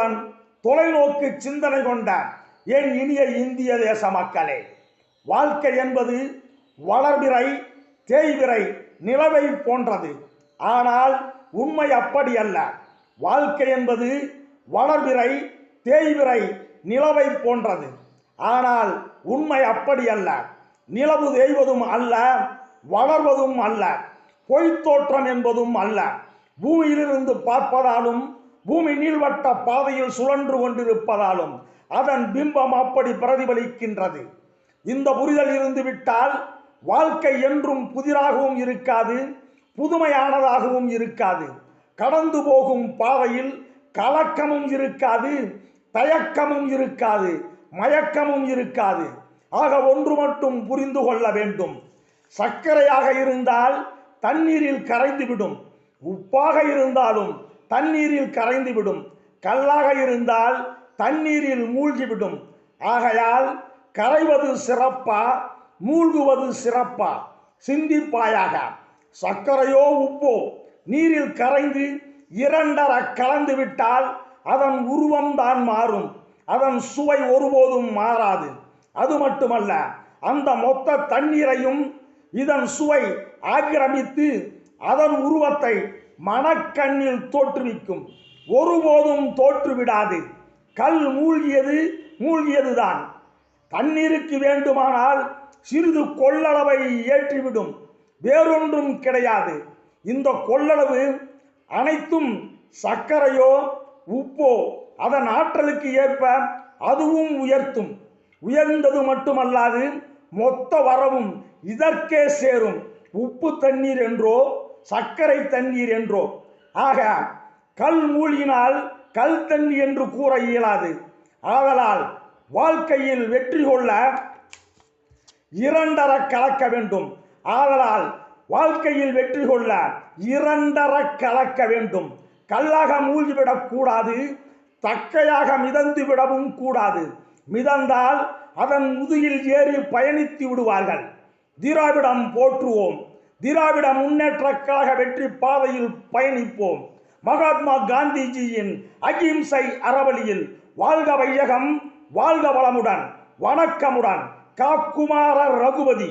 அக்கறையுடன் தொலைநோக்கு சிந்தனை கொண்ட என் இனிய இந்திய தேச மக்களே, வாழ்க்கை என்பது வளர்பிறை தேய்பிறை நிலவை போன்றது. ஆனால் உண்மை அப்படி அல்ல. வாழ்க்கை என்பது வளர்பிறை தேய்பிறை நிலவை போன்றது. ஆனால் உண்மை அப்படி அல்ல. நிலவு தேய்வதும் அல்ல, வளர்வதும் அல்ல, பொய்த்தோற்றம் என்பதும் அல்ல. பூமியிலிருந்து பார்ப்பதாலும் பூமி நீள்வட்ட பாதையில் சுழன்று கொண்டிருப்பதாலும் அதன் பிம்பம் அப்படி பிரதிபலிக்கின்றது. இந்த புரிதல் இருந்து விட்டால் வாழ்க்கை என்றும் புதிராகவும் இருக்காது, புதுமையானதாகவும் இருக்காது. கடந்து போகும் பாதையில் கலக்கமும் இருக்காது, தயக்கமும் இருக்காது, மயக்கமும் இருக்காது. ஆக ஒன்று மட்டும் புரிந்து கொள்ள வேண்டும். சர்க்கரையாக இருந்தால் தண்ணீரில் கரைந்துவிடும், உப்பாக இருந்தாலும் தண்ணீரில் கரைந்துவிடும், கல்லாக இருந்தால் தண்ணீரில் மூழ்கிவிடும். ஆகையால் கரைவது சிறப்பா, மூழ்குவது சிறப்பா? சிந்திப்பாயாக. சர்க்கரையோ உப்போ நீரில் கரைந்து இரண்டர கலந்து விட்டால் அதன் உருவம் தான் மாறும், அதன் சுவை ஒருபோதும் மாறாது. அது மட்டுமல்ல, அந்த மொத்த தண்ணீரையும் இதன் சுவை ஆக்கிரமித்து அதன் உருவத்தை மனக்கண்ணில் தோற்றுவிக்கும். ஒருபோதும் தோற்றுவிடாது. கல் மூழ்கியதுதான். தண்ணீருக்கு வேண்டுமானால் சிறிது கொள்ளளவை ஏற்றிவிடும், வேறொன்றும் கிடையாது. இந்த கொள்ளளவு அனைத்தும் சர்க்கரையோ உப்போ அதன் ஆற்றலுக்கு ஏற்ப அதுவும் உயர்த்தும். உயர்ந்தது மட்டுமல்லாது மொத்த வரவும் இதற்கே சேரும். உப்பு தண்ணீர் என்றோ சர்க்கரை தண்ணீர் என்றோ. ஆக கல் மூழ்கினால் கல் தண்ணி என்று கூற இயலாது. ஆதலால் வாழ்க்கையில் வெற்றி கொள்ள இரண்டர கலக்க வேண்டும். ஆதலால் வாழ்க்கையில் வெற்றி கொள்ள இரண்டர கலக்க வேண்டும். கல்லாக மூழ்கிவிடக் கூடாது, தக்கையாக மிதந்து விடவும் கூடாது. மிதந்தால் அதன் முதுகில் ஏறி பயணித்து விடுவார்கள். திராவிடம் போற்றுவோம். திராவிட முன்னேற்ற கழக வெற்றி பாதையில் பயணிப்போம். மகாத்மா காந்திஜியின் அகிம்சை அறவழியில் வாழ்க வையகம், வாழ்க வளமுடன். வணக்கமுடன். கா. குமார ரகுபதி.